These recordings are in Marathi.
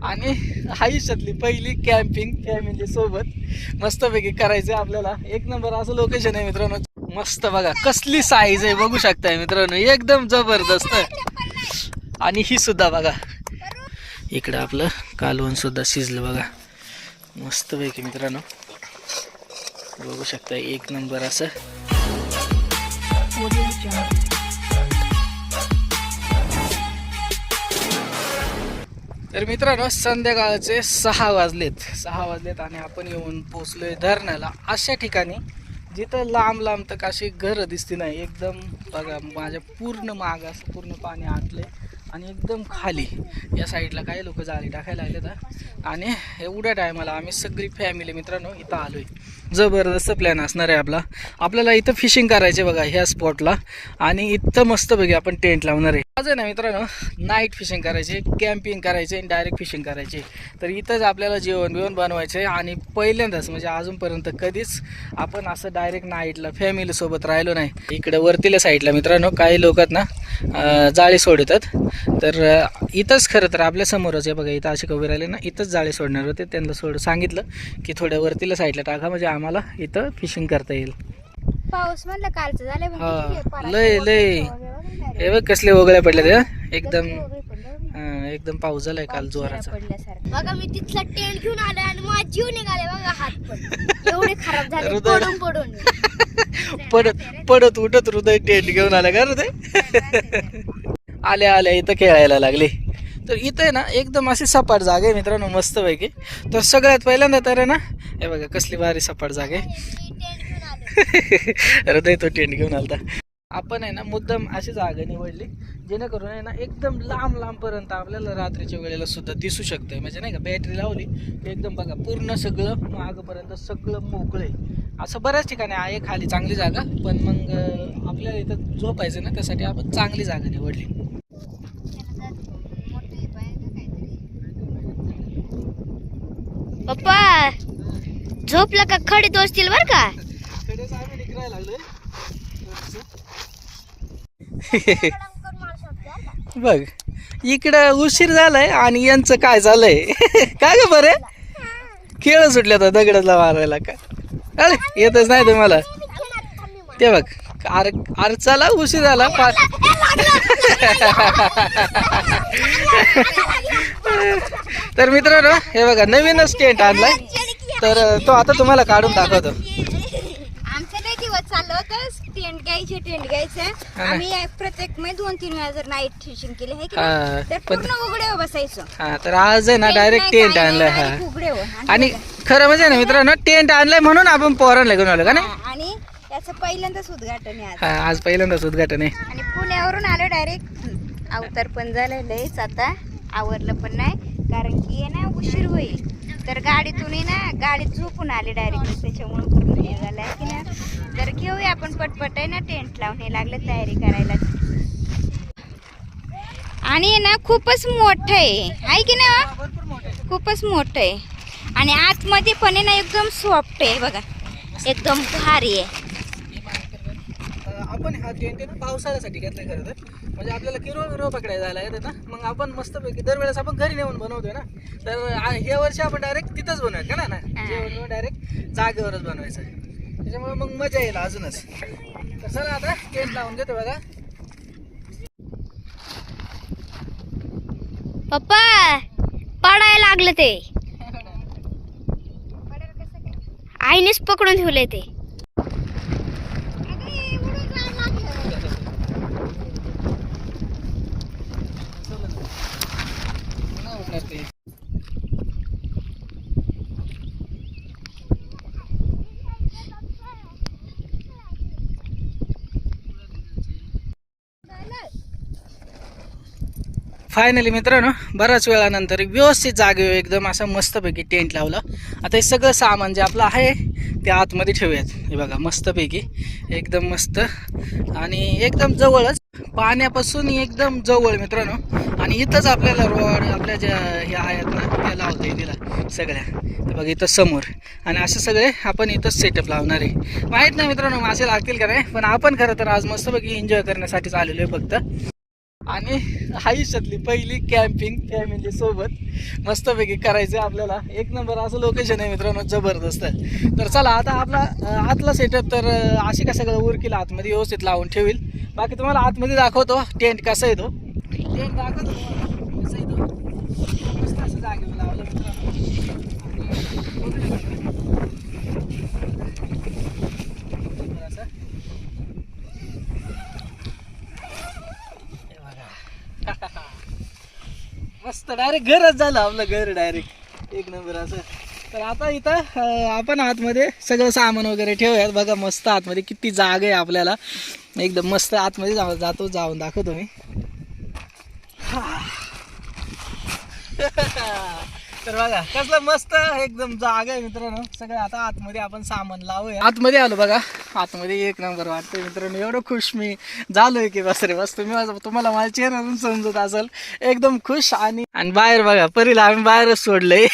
आणि आयुष्यातली पहिली कॅम्पिंग फॅमिली सोबत मस्तपैकी करायचं आपल्याला. एक नंबर असं लोकेशन आहे मित्रांनो. मस्त बघा कसली साईज आहे बघू शकताय मित्रांनो, एकदम जबरदस्त. आणि ही सुद्धा बघा इकडं आपलं कालवण सुद्धा शिजलं बघा मस्तपैकी मित्रांनो, बघू शकता एक नंबर असं. तर मित्रांनो संध्याकाळचे 6 वाजलेत आणि आपण येऊन पोचलोय धरणाला अशा ठिकाणी जिथं लांब लांब तक अशी घरं दिसती नाही. एकदम बघा माझ्या पूर्ण माग असं पूर्ण पाणी आटले आणि एकदम खाली या साईडला काही लोक जाळी टाकायला आले तर. आणि एवढ्या टायमाला आम्ही सगळी फॅमिली मित्रांनो इथं आलोय. जबरदस्त प्लॅन असणार आहे आपल्याला इथं फिशिंग करायचे बघा ह्या स्पॉटला. आणि इथं मस्तपैकी आपण टेंट लावणार आहे. आज आहे ना मित्रांनो नाईट फिशिंग करायचे, कॅम्पिंग करायचे आणि डायरेक्ट फिशिंग करायचे. तर इथंच आपल्याला जेवण बिवण बनवायचं आहे. आणि पहिल्यांदाच म्हणजे अजूनपर्यंत कधीच आपण असं डायरेक्ट नाईटला फॅमिलीसोबत राहिलो नाही. इकडे वरतील्या साईडला मित्रांनो काही लोक ना जाळी सोडतात. तर इथंच खरं तर आपल्या समोरच आहे बघा, इथं असे कवी राहिले ना, इथंच जाळे सोडणार होते. त्यांना सांगितलं की थोड्या वरतीला साईडला टाका म्हणजे आम्हाला इथं फिशिंग करता येईल. पाऊस म्हणलं कालचं झालं. हा लय हे बघ कसले वगळ्या पडले ते एकदम. एकदम पाऊस झालाय काल जोराचा. बघा मी तिथला टेंट घेऊन आले आणि माझा जीव निघाले बघा, हात पण एवढे खराब झाले पडून पडत उठत हृदय टेंट घेऊन आला का ते. आल्या इथं खेळायला लागले. तर इथं आहे ना एकदम अशी सपाट जागा आहे मित्रांनो मस्तपैकी. तर सगळ्यात पहिल्यांदा तर आहे ना हे बघा कसली भारी सपाट जागा आहे. हृदय तो टेंट घेऊन आलता. आपण आहे ना मुद्दाम अशी जागा निवडली जेणेकरून आहे ना एकदम लांब पर्यंत आपल्याला रात्रीच्या वेळेला सुद्धा दिसू शकतंय. म्हणजे नाही का बॅटरी लावली एकदम बघा पूर्ण सगळं मागपर्यंत सगळं मोकळे. असं बऱ्याच ठिकाणी आहे खाली चांगली जागा, पण मग आपल्याला इथं झोपायचं ना त्यासाठी आपण चांगली जागा निवडली. पप्पा झोपला का खडे दोसतील बर का. बघ इकडं उशीर झालाय आणि यांचं काय झालंय काय ग बरे खेळ सुटल्या तर दगडाला मारायला का. अरे येतच नाही तुम्हाला ते बघ. अरे चला उशीर झाला. तर मित्रांनो हे बघा नवीनच टेंट आणलाय. तर तो आता तुम्हाला काढून दाखवतो. आमचं नाही दिवस चाललं होतं टेंट घ्यायचं. आम्ही प्रत्येक 2-3 वेळा जर नाईट फिशिंग केली आहे की पूर्ण उघड्यावर बसायचं. हा तर आज आहे ना डायरेक्ट टेंट आणलाय. हा आणि खरं म्हणजे ना मित्रांनो टेंट आणलाय म्हणून आपण पोरांना घेऊन आलो का नाही. आणि त्याचं पहिल्यांदाच उद्घाटन आहे. हा आज पहिल्यांदाच उद्घाटन आहे. आणि पुण्यावरून आलो डायरेक्ट. अवतार पण झालं लयच, आता आवरलं पण नाही कारण की ना उशीर होईल. तर गाडीतून ना गाडीत झोपून आले डायरेक्ट, त्याच्यामुळे पूर्ण हे झालं आहे की ना. तर घेऊया आपण पटपट आहे ना टेंट लावून हे लागले तयारी करायला. आणि ना खूपच मोठं आहे की ना, खूपच मोठं आहे. आणि आतमध्ये पण आहे ना एकदम सॉफ्ट आहे बघा, एकदम भारी आहे. आपण हा टेंट पावसाळ्यासाठी घेतलाय खरं तर. म्हणजे आपल्याला किरो पकडायला जायला येते ना, मग आपण मस्तपैकी दरवेळेस आपण घरी नेऊन बनवतोय ना. तर ह्या वर्षी आपण डायरेक्ट तिथंच बनवायचं का ना, जेवण डायरेक्ट जागेवरच बनवायचं. त्याच्यामुळे मग मजा येईल अजूनच. तर चला आता टेंट लावून घेतो बघा. पप्पा पडायला लागलं ते, आईनेच पकडून ठेवलंय ते. फायनली मित्रांनो बऱ्याच वेळानंतर व्यवस्थित जागेवर एकदम असं मस्तपैकी टेंट लावला. आता हे सगळं सामान जे आपलं आहे ते आतमध्ये ठेवूयात. हे बघा मस्तपैकी एकदम मस्त आणि एकदम जवळच पाण्यापासून एकदम जवळ मित्रांनो. आणि इथंच आपल्याला रॉड आपल्या ज्या ह्या आहेत ना त्या लावता येतील सगळ्या. ते बघा इथं समोर. आणि असं सगळे आपण इथंच सेटअप लावणार आहे. माहीत नाही मित्रांनो मासे लागतील का नाही, पण आपण खरं तर आज मस्तपैकी एन्जॉय करण्यासाठीच आलेलो आहे फक्त. आणि आयुष्यातली पहिली कॅम्पिंग फॅमिली सोबत मस्तपैकी करायचं आपल्याला. एक नंबर असं लोकेशन आहे मित्रांनो, जबरदस्त आहे. तर चला आता आपला आतला सेटअप तर अशी का सगळं उरकीला आतमध्ये व्यवस्थित लावून ठेवील. बाकी तुम्हाला आतमध्ये दाखवतो टेंट कसा आहे तो. टेंट दाखवतो तुम्हाला कसा आहे तो. मस्त असं जागेवर लावलं मित्रांनो. मस्त डायरेक्ट घरच झालं आपलं घर डायरेक्ट एक नंबर असं. तर आता इथं आपण आतमध्ये सगळं सामान वगैरे ठेवूयात. बघा मस्त आतमध्ये किती जागा आहे आपल्याला. एकदम मस्त आतमध्ये जाऊन दाखवतो मी. तर बघा कसलं मस्त एकदम जागा आहे मित्रांनो. सगळं आता आतमध्ये आपण सामान लावूया. आतमध्ये आलो बघा, आतमध्ये एक नंबर वाटतंय मित्रांनो. एवढं खुश मी झालोय की बस रे बस. तुम्हाला माझ्या चेहऱ्यावरून समजत असेल एकदम खुश. आणि बाहेर बघा परीला आम्ही बाहेरच सोडलंय.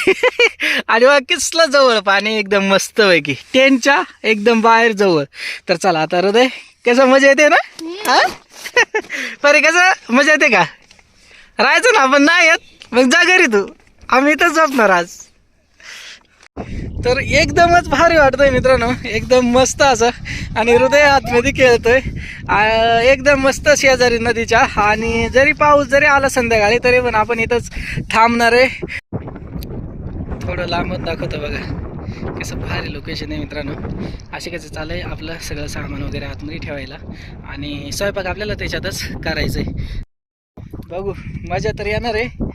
आणि बघा किसलं जवळ पाणी एकदम मस्त पैकी टेंटच्या एकदम बाहेर जवळ. तर चला आता हृदय कसं मजा येते ना. हा परी कसं मजा येते का. राहायचं ना आपण नाही येत मग जा घरी तू, आम्ही इथंच झोपणार आज. तर एकदमच भारी वाटतंय मित्रांनो, एकदम मस्त असं. आणि हृदय आतमध्ये खेळतोय एकदम मस्त शेजारी नदीच्या. आणि जरी पाऊस जरी आला संध्याकाळी तरी पण आपण इथंच थांबणार आहे. थोडं लांबच दाखवतो बघा कसं भारी लोकेशन आहे मित्रांनो. असे कसं चालू आहे आपलं सगळं सामान वगैरे आतमध्ये ठेवायला. आणि स्वयंपाक आपल्याला त्याच्यातच करायचं आहे. बघू मजा तर येणार आहे.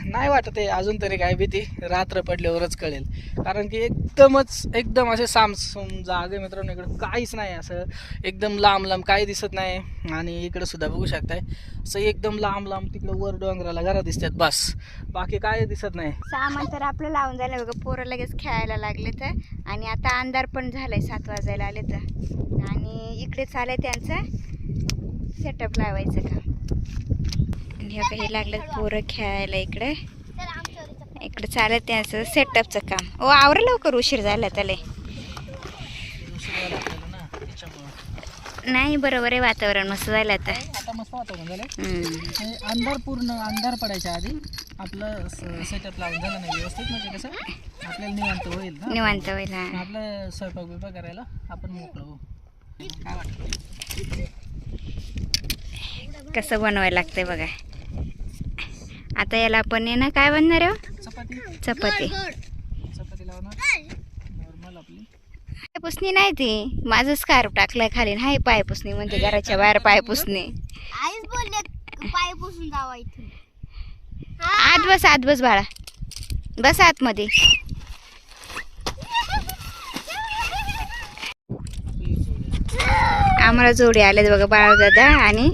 नाही वाटत आहे अजून तरी काय भीती, रात्र पडल्यावरच कळेल. कारण की एकदम असे सामसूम जागा आहे मित्रांनो. इकडं काहीच नाही असं एकदम लांब काही दिसत नाही. आणि इकडं सुद्धा बघू शकताय असं एकदम लांब तिकडं वर डोंगराला घरा दिसतात बस, बाकी काय दिसत नाही. सामान तर आपलं लावून झालं बघा. पोरं लगेच खेळायला लागले तर. आणि आता अंधार पण झालाय, 7 वाजायला आले तर. आणि इकडे चालय त्यांचं सेटअप लावायचं का. आणि हे लागलं पोरं खेळायला इकडे चालत त्यांचं सेटअपचं काम. ओ आवरं लवकर, उशीर झाला त्याला. नाही बरोबर आहे, वातावरण मस्त झालं आता. मस्त वातावरण झालं. अंधार पडायच्या आधी आपलं सेटअप लावून झालं नाही व्यवस्थित. म्हणजे कसं आपल्याला निवांत होईल आपलं स्वयंपाक बिपाक करायला आपण मोकळं होऊ. काय वाटतं कसं बनवायला लागतंय बघा. आता याला आपण आहे ना काय बनणार आहे. चपाती लावणार नॉर्मल आपली. पायपुसणी नाही ती, माझं स्कार्फ टाकलाय खाली. हाय पायपुसणी म्हणजे घराच्या बाहेर पायपुसणी. आईच बोलले पायपुसून जावा इथून. आत बस बाळा, बस आतमध्ये. आम्हाला जोडी आलेत बघा, बाळदादा आणि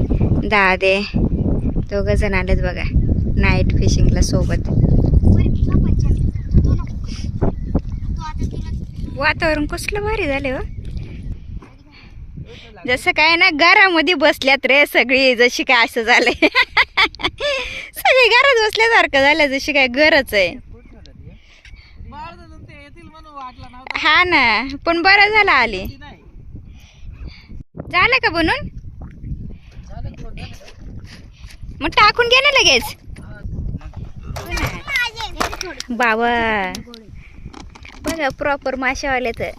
दादे दोघ जण आलेत बघा नाईट फिशिंगला सोबत. वातावरण कसलं भारी झाले हो. जसं काय ना घरामध्ये बसल्यात रे सगळी, जशी काय असं झालंय. सगळी घरात बसल्यासारखं झालं, जशी काय घरच आहे. हा ना, पण बरं झालं आली. झालं का बनून मग टाकून घे ना लगेच. बाबा बघा प्रॉपर माशावाले तर.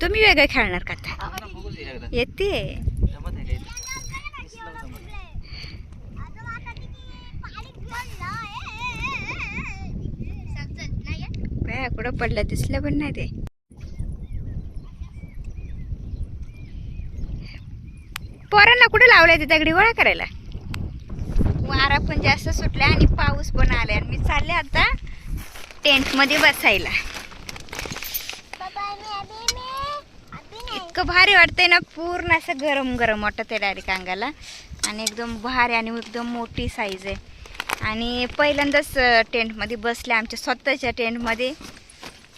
तुम्ही वेगळं खेळणार का आता. येते कुठं पडलं दिसलं पण नाही ते. पोरांना कुठं लावलंय ते दगडी गोळा करायला. वारा पण जास्त सुटला आणि पाऊस पण आलाय. आणि मी चालले आता टेंट मध्ये बसायला. इतकं भारी वाटतंय ना, पूर्ण असं गरम गरम वाटत आहे डायरेक्ट अंगाला. आणि एकदम भारी आणि एकदम मोठी साईज आहे. आणि पहिल्यांदाच टेंटमध्ये बसले, आमच्या स्वतःच्या टेंटमध्ये.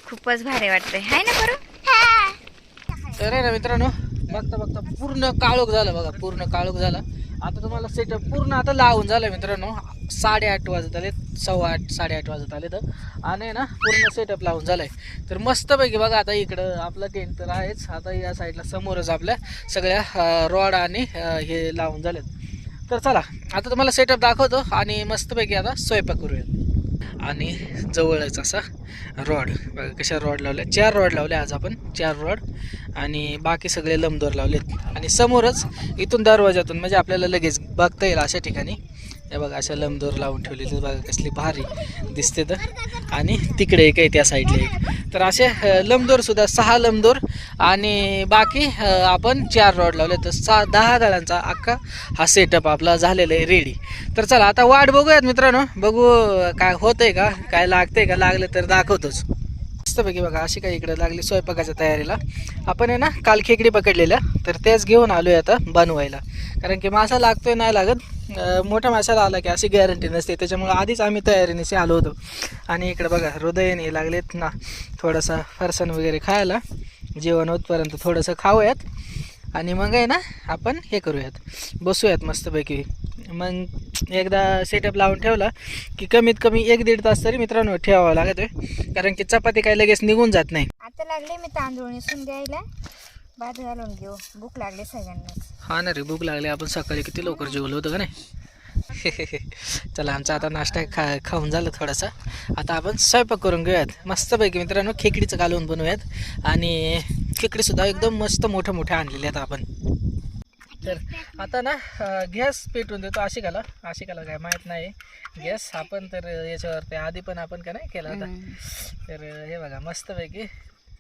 खूपच भारी वाटतंय हाय ना बरं. तर आहे ना मित्रांनो, बघता बघता पूर्ण काळोख झाला बघा, पूर्ण काळोख झाला. आता तुम्हाला सेटअप पूर्ण आता लावून झालं मित्रांनो. 8:30 वाजत आले, 8:15 8:30 वाजत आले तर, आणि ना पूर्ण सेटअप लावून झालाय. तर मस्तपैकी बघा आता इकडं आपलं टेंट तर आहेच. आता या साईडला समोरच आपल्या सगळ्या रॉड आणि हे लावून झालेत. तर चला आता तुम्हाला सेटअप दाखवतो आणि मस्तपैकी आता स्वयंपाक करूया. आणि जवळच असा रॉड बघा, कशा रॉड लावल्या, 4 रॉड लावले आज आपण, 4 रॉड, आणि बाकी सगळे लंबदोर लावलेत. आणि समोरच इथून दरवाजातून म्हणजे आपल्याला लगेच बघता येईल अशा ठिकाणी हे बघा अशा लंबदोर लावून ठेवलेली बघा, कसली भारी दिसते. तर आणि तिकडे एक आहे त्या साईडला एक. तर असे लंबदोर सुद्धा 6 लंबदोर आणि बाकी आपण 4 रॉड लावले. तर 10 दळांचा अख्खा हा सेटअप आपला झालेला आहे रेडी. तर चला आता वाट बघूयात मित्रांनो, बघू काय होतंय का, काय लागतंय का, लागलं तर दाखवतोच. मस्तपैकी बघा अशी काय इकडे लागली स्वयंपाकाच्या तयारीला. आपण आहे ना काल खेकडी पकडलेल्या, तर त्याच घेऊन आलोय आता बनवायला. कारण की मासा लागतोय नाही लागत, मोठ्या माशाला आला की अशी गॅरंटी नसते, त्याच्यामुळे आधीच आम्ही तयारीने आलो होतो. आणि इकडे बघा हृदयाने लागलेत ना थोडासा फरसाण वगैरे खायला. जेवण होतपर्यंत थोडंसं खाऊयात आणि मग आहे ना आपण हे करूयात, बसूयात मस्तपैकी. मग एकदा सेटअप लावून ठेवला की कमीत कमी 1-1.5 तास तरी मित्रांनो ठेवावं लागत आहे. कारण की चपाती काय लगेच निघून जात नाही. आता लागले मी तांदूळ निसून घ्यायला, भात घालून घेऊ, भूक लागली सगळ्यांना. हा ना रे, भूक लागली. आपण सकाळी किती लवकर जेवलो होतं का नाही. चला आमचा आता नाश्ता खाऊन झालं थोडासा. आता आपण स्वयंपाक करून घेऊयात मस्तपैकी मित्रांनो. खेकडीचं कालवून बनवूयात आणि खेकडीसुद्धा एकदम मस्त मोठ्या मोठ्या आणलेल्या आहेत आपण. तर आता ना गॅस पेटवून देतो. आशिकाला काय माहीत नाही गॅस, आपण तर याच्यावरती आधी पण आपण का नाही केला होता. तर हे बघा मस्तपैकी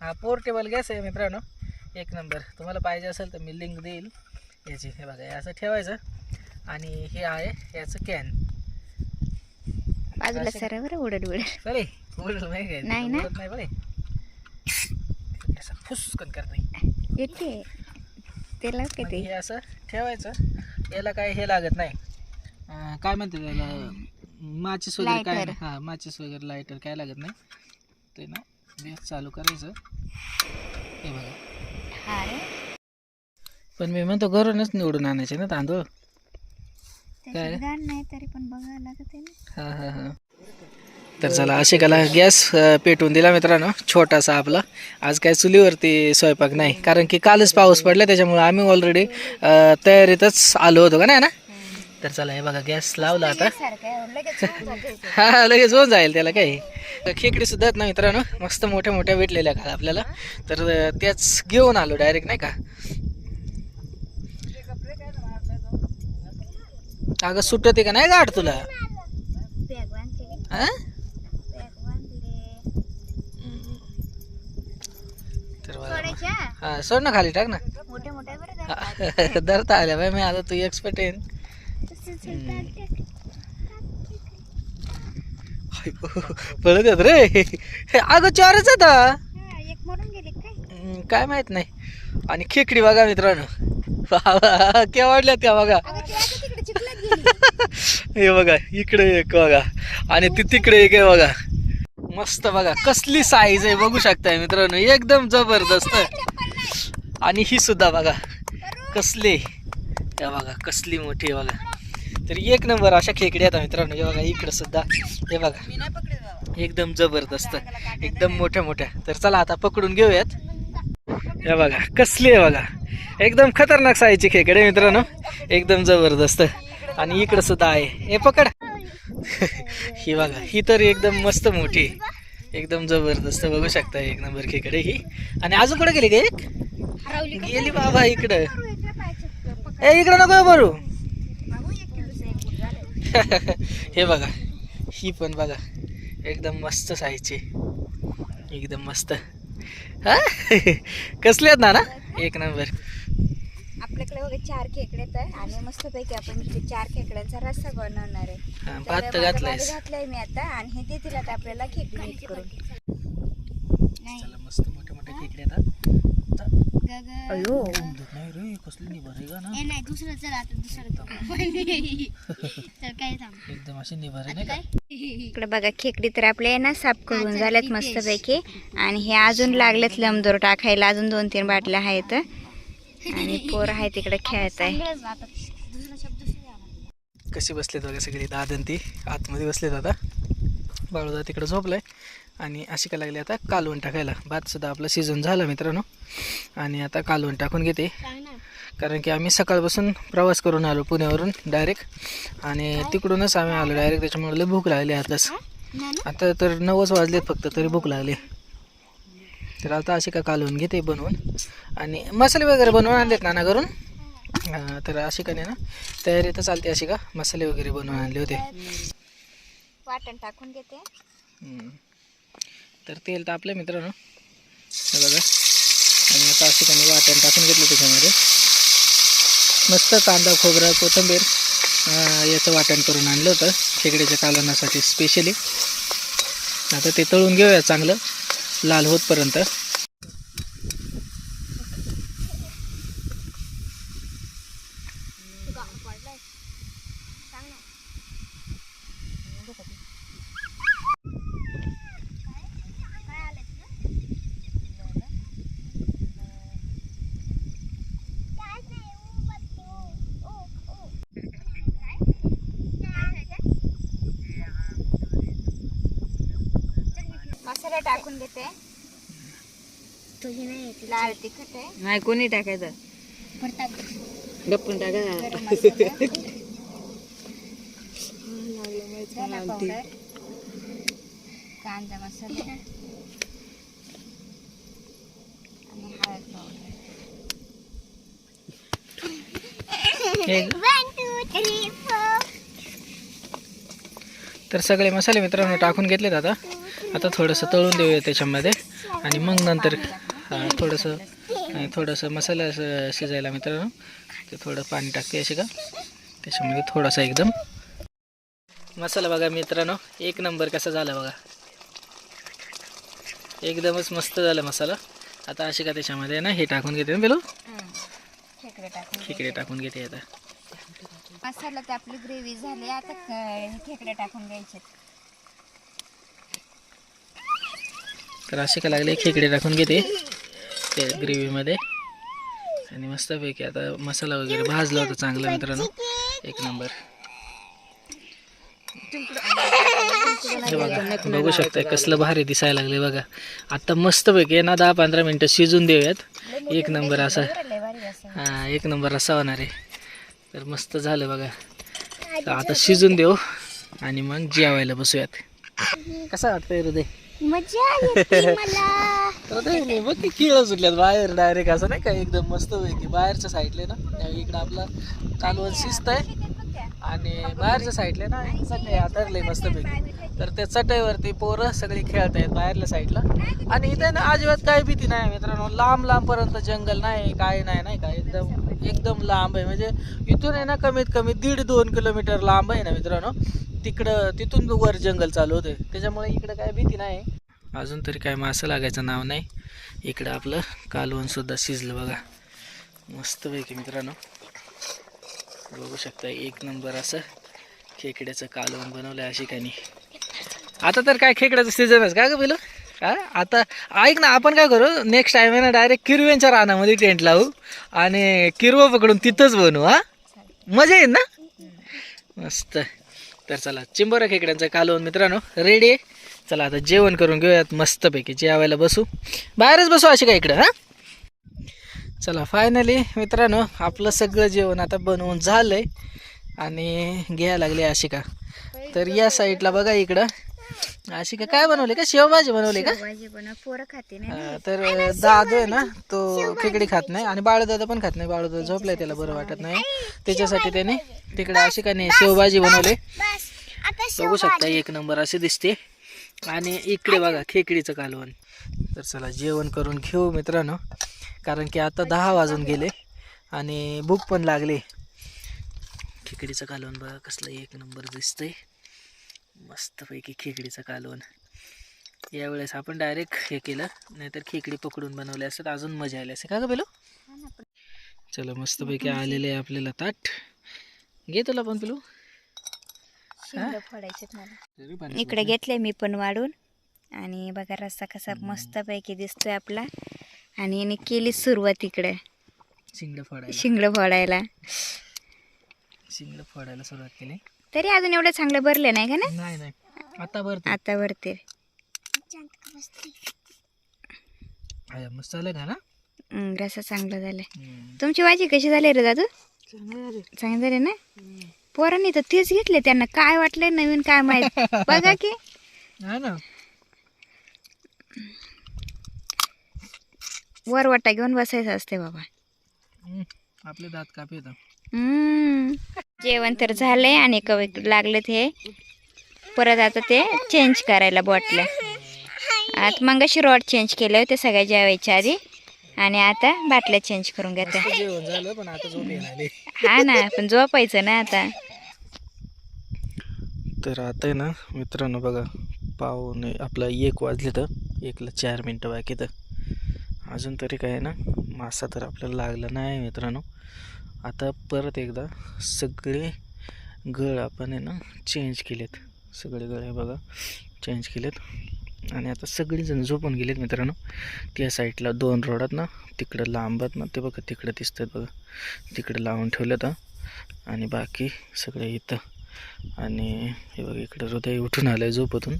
हा पोर्टेबल गॅस आहे मित्रांनो, 1 नंबर. तुम्हाला पाहिजे असेल तर मी लिंक देईल याची. हे बघा हे असं ठेवायचं आणि हे आहे याचं कॅन. बाजूला सरावर उडत चालेल उडत नाही काय, नाही ना, उडत नाही बरे, असं फुसकन करता येते त्याला किती. हे असं ठेवायचं, याला काय हे लागत नाही, काय म्हणते त्याला, माचीस वगैरे काय नाही. हां माचीस वगैरे लायटर काय लागत नाही. ते ना गॅस चालू करायचं. हे बघा पण मी म्हणतो घरूनच निवडून आणायचे ना तांदूळ. काय नाही तरी पण बघायला लागत आहे ना. हां हां हां. तर चला आशिकाला गॅस पेटवून दिला मित्रांनो, छोटासा आपला. आज काय चुलीवरती स्वयंपाक नाही, कारण की कालच पाऊस पडला, त्याच्यामुळे आम्ही ऑलरेडी तयारीतच आलो होतो का नाही ना. तर चला हे बघा गॅस लावला आता. हा लगेच होऊन जाईल त्याला. काही खेकडी सुद्धा आहेत ना मित्रांनो, मस्त मोठ्या मोठ्या भेटलेल्या का आपल्याला. तर त्याच घेऊन आलो डायरेक्ट नाही का. अगं सुटते का नाही गाठ तुला. हा सोड ना खाली टाक ना. धरता आल्या बाय मी आता, तू एक्सपर्ट आहे. पळत येत रे. अगं 4च आता काय माहित नाही. आणि खेकडी बघा मित्रांनो केवढल्या त्या बघा. हे बघा इकडे एक बघा आणि ती तिकडे एक आहे बघा. मस्त बघा कसली साईज आहे बघू शकताय मित्रांनो, एकदम जबरदस्त. आणि ही सुद्धा बघा कसली, हे बघा कसली मोठी आहे बघा. तर 1 नंबर अशा खेकड्या आहेत मित्रांनो. हे बघा इकडं सुद्धा हे बघा एकदम जबरदस्त, एकदम मोठ्या मोठ्या. तर चला आता पकडून घेऊयात. हे बघा कसली आहे बघा, एकदम खतरनाक साईजची खेकडे मित्रांनो, एकदम जबरदस्त. आणि इकडं सुद्धा आहे, हे पकड. ही बघा ही तर एकदम मस्त मोठी, एकदम जबरदस्त बघू शकता. 1 नंबर खेकडे ही. आणि अजून कुठे गेली गे, गेली बाबा इकडं. इकडं नको बरू. हे बघा ही पण बघा एकदम मस्त साईजची, एकदम मस्त. हा कसले आहेत ना 1 नंबर. आपल्याकडे बघा 4 खेकडे आहेत आणि मस्तपैकी आपण इथे 4 खेकड्यांचा रस्सा बनवणार आहे. भात घातलाय मी आता आणि हे देतील आता आपल्याला खेकडी मीठ करून. मस्त मोठे मोठे खेकडे आहेत. अयो नाही रे कसली निभर आहे का ना. नाही दुसरं चला आता दुसरं तर काय थांब एकदम अशी निभर आहे नाही का. इकडे बघा खेकडी तर आपल्या ना साफ करून झाल्यात मस्तपैकी. आणि हे अजून लागलेत लंबदोर टाकायला, अजून 2-3 बाटल्या आहेत. आणि पोर आहे तिकडे खेळत आहे. दुसरा शब्द सुद्धा कशी बसलेत बघा सगळी दादन ती आतमध्ये बसलेत आता. बाळूदा तिकडे झोपलाय आणि अशी का लागली आता कालवण टाकायला. भातसुद्धा आपला सीझन झाला मित्रांनो आणि आता कालवण टाकून घेते. कारण की आम्ही सकाळपासून प्रवास करून आलो पुण्यावरून डायरेक्ट आणि तिकडूनच आम्ही आलो डायरेक्ट. त्याच्यामुळे लय भूक लागली आताच. आता तर 9च वाजलेत फक्त तरी भूक लागली. तर आता अशी का कालवून घेते बनवून आणि मसाले वगैरे बनवून आणलेत नाना करून. तर अशी का नाही ना तयारी तर चालते. अशी का मसाले वगैरे बनवून आणले होते. वाटण टाकून घेते. तर तेल तापलं मित्रांनो हे बघा आणि आता अशी का नाही वाटण टाकून घेतलं त्याच्यामध्ये. मस्त कांदा खोबरा कोथिंबीर याचं वाटण करून आणलं होतं खेकड्याच्या कालवणासाठी स्पेशली. आता ते तळून घेऊया चांगलं लाल होतपर्यंत. मसाला टाकून घेते. तुझी नाही लाल तिखट आहे. नाही कोणी टाकायचं गप्पून टाकायचं. गरम मसाला, धना पावडर, कांदा मसाला आणि हळद पावडर. तर सगळे मसाले मित्रांनो टाकून घेतलेत. आता थोडंसं तळून देऊया त्याच्यामध्ये आणि मग नंतर थोडंसं मसाला शिजायला मित्रांनो ते थोडं पाणी टाकते अशी का त्याच्यामध्ये थोडासा एकदम मसाला. बघा मित्रांनो एक नंबर कसा झाला बघा. एकदमच मस्त झाला मसाला. आता अशी का त्याच्यामध्ये ना हे टाकून घेते ना बेलो खेकडे टाकून घेते. आता मसाला तर आपली ग्रेव्ही झाली. आता खेकडे टाकून घ्यायचे. तर असे का लागले खेकडे टाकून घेते त्या ग्रेव्हीमध्ये आणि मस्तपैकी आता मसाला वगैरे भाजला होता चांगला मित्रांनो एक नंबर. हे बघा बघू शकताय कसलं भारी दिसायला लागले बघा. आता मस्तपैकी ना 10-15 मिनटं शिजून देऊयात. एक नंबर असा एक नंबर असा होणार आहे. तर मस्त झालं बघा. तर आता शिजून देऊ आणि मग जेवायला बसूयात. कसा वाटतंय हृदय? मजा येते मला. हृदय बघ की किळ सुटल्यात बाहेर डायरेक्ट असं नाही का एकदम मस्त पैकी. बाहेरच्या साईडले ना इकडं आपलं कालवण शिजत आहे आणि बाहेरच्या साईडले ना चटई आदरले मस्तपैकी. तर त्या चटईवरती पोरं सगळी खेळत आहेत बाहेरल्या साईडला. आणि इथे ना अजिबात काही भीती नाही मित्रांनो. लांब लांबपर्यंत जंगल नाही काय नाही का एकदम लांब आहे. म्हणजे इथून आहे ना कमीत कमी 1.5-2 किलोमीटर लांब आहे ना मित्रांनो. तिथून वर जंगल चालू होते. त्याच्यामुळे इकडं काय भीती नाही. अजून तरी काय मासं लागायचं नाव नाही. इकडं आपलं कालवण सुद्धा शिजलं बघा मस्तपैकी मित्रांनो. बघू शकता एक नंबर असं खेकड्याचं कालवण बनवलं अशी काही. आता तर काय खेकड्याचं सीझनच का ग पहिलं हा. आता ऐक ना आपण काय करू नेक्स्ट टाइम आहे ना डायरेक्ट किरव्यांच्या रानामध्ये टेंट लावू आणि किरवं पकडून तिथंच बनवू. हा मजा येईल ना मस्त. तर चला चिंबोरा खेकड्यांचं कालवण मित्रांनो रेडी आहे. चला आता जेवण करून घेऊयात मस्तपैकी. जेवायला बसू बाहेरच बसू अशी का इकडं. हा चला फायनली मित्रांनो आपलं सगळं जेवण आता बनवून झालंय आणि घ्यायला लागले अशी का. तर या साईडला बघा इकडं अशी का काय बनवले का शेवभाजी बनवली का. पोरं खाते नाही. तर दादू आहे ना तो खेकडी खात नाही आणि बाळूदादा पण खात नाही. बाळूदादा झोपलाय त्याला बरं वाटत नाही त्याच्यासाठी त्याने तिकडे अशी का नाही शेवभाजी बनवली. बघू शकता एक नंबर असे दिसते. आणि इकडे बघा खेकडीचं कालवण. तर चला जेवण करून घेऊ मित्रांनो कारण की आता 10 वाजून गेले आणि भूक पण लागली. खेकडीचं कालवण बघा कसलं एक नंबर दिसतंय मस्तपैकी खेकडीचं कालवण. यावेळेस आपण डायरेक्ट हे केलं नाहीतर खेकडी पकडून बनवले असतात अजून मजा आली असते का ग बेलो. चला मस्तपैकी आलेले आहे आपल्याला ताट. घे तुला पण पिलू. इकडे घेतले मी पण वाढून आणि बघा रस्सा कसा मस्तपैकी दिसतोय आपला. आणि याने केली सुरुवात इकडे शिंगडं फोडायला शिंगडं फोडायला. शिंगडं फोडायला सुरुवात केली. तरी अजून एवढं चांगलं भरलं नाही का ना? नाही नाही आता भरते. आता भरते. मस्त झालं का ना. रसा चांगला झालाय. तुमची भाजी कशी झाली रे दादू? चांगली झाली ना. पोरांनी तर तेच घेतले, त्यांना काय वाटलंय नवीन काय माहित. बघा की हा ना. वरवटा घेऊन बसायचं असते बाबा. आपले दात कापी येतात. जेवण तर झालंय आणि कवी लागलं ते परत आता ते चेंज करायला बॉटल्या. आता मग अशी रॉड चेंज केले होते सगळ्या जेवायच्या आधी आणि आता बाटल्या चेंज करून घेते. जेवण झालं पण आता झोप येणार. हा ना, पण झोपायचं ना आता. तर आता आहे ना मित्रांनो बघा, पावणे आपला 1 वाजले तर 1ला 4 मिनटं बाकी. तर अजून तरी काय आहे ना मासा तर आपल्याला लागला नाही मित्रांनो. आता परत एकदा सगळे गळ आपण आहे ना चेंज केलेत. सगळे गळ हे बघा चेंज केलेत आणि आता सगळीजण झोपून गेलेत मित्रांनो. त्या साईडला 2 रोडात ना तिकडं लांबत ना ते बघा तिकडं दिसतात बघा, तिकडं लावून ठेवलं तर. आणि बाकी सगळे इथं. आणि हे बघा इकडं हृदय उठून आलं आहे झोपतून.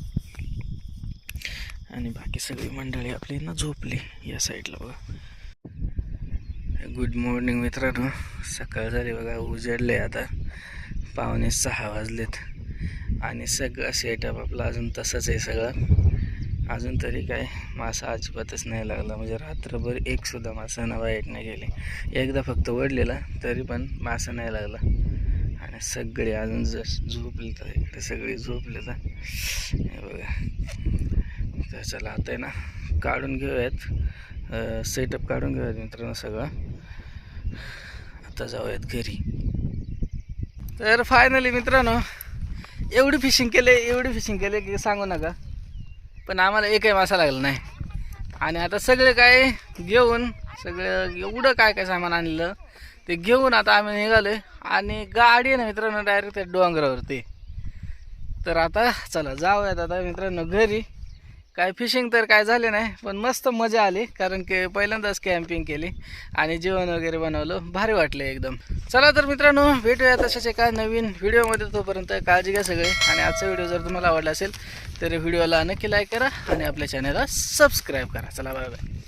आणि बाकी सगळी मंडळी आपली ना झोपली या साईडला बघा. गुड मॉर्निंग मित्रांनो. सकाळ झाली बघा, उजेडले आता. 5:45 वाजलेत आणि सगळं सेटअप आपला अजून तसंच आहे सगळं. अजून तरी काय मासा अजिबातच नाही लागला. म्हणजे रात्रभर एकसुद्धा मासा ना वाईट नाही गेले. एकदा फक्त वडलेला तरी पण मासा नाही लागला. आणि सगळे अजून झोपले तर इकडे सगळे झोपले तर हे बघा. तर चला आता आहे ना काढून घेऊयात, सेटअप काढून घेऊयात मित्रांनो सगळं. आता जाऊयात घरी. तर फायनली मित्रांनो एवढी फिशिंग केले की सांगू नका. पण आम्हाला एकही मासा लागला नाही. आणि आता सगळे काय घेऊन सगळं एवढं काय सामान आणलं ते घेऊन आता आम्ही निघालोय. आणि गाडी आहे ना मित्रांनो डायरेक्ट त्या डोंगरावरती. तर आता चला जाऊयात आता मित्रांनो घरी. काय फिशिंग तर काय झाले नाही पण मस्त मजा आली, कारण की पहिल्यांदाच कॅम्पिंग केली आणि जेवण वगैरे बनवलं, भारी वाटलं एकदम. चला तर मित्रांनो भेटूया तशाच एका नवीन व्हिडिओमध्ये. तोपर्यंत काळजी घ्या सगळे. आणि आजचा व्हिडिओ जर तुम्हाला आवडला असेल तर व्हिडिओला नक्की लाईक करा आणि आपल्या चॅनलला सबस्क्राईब करा. चला बाय बाय.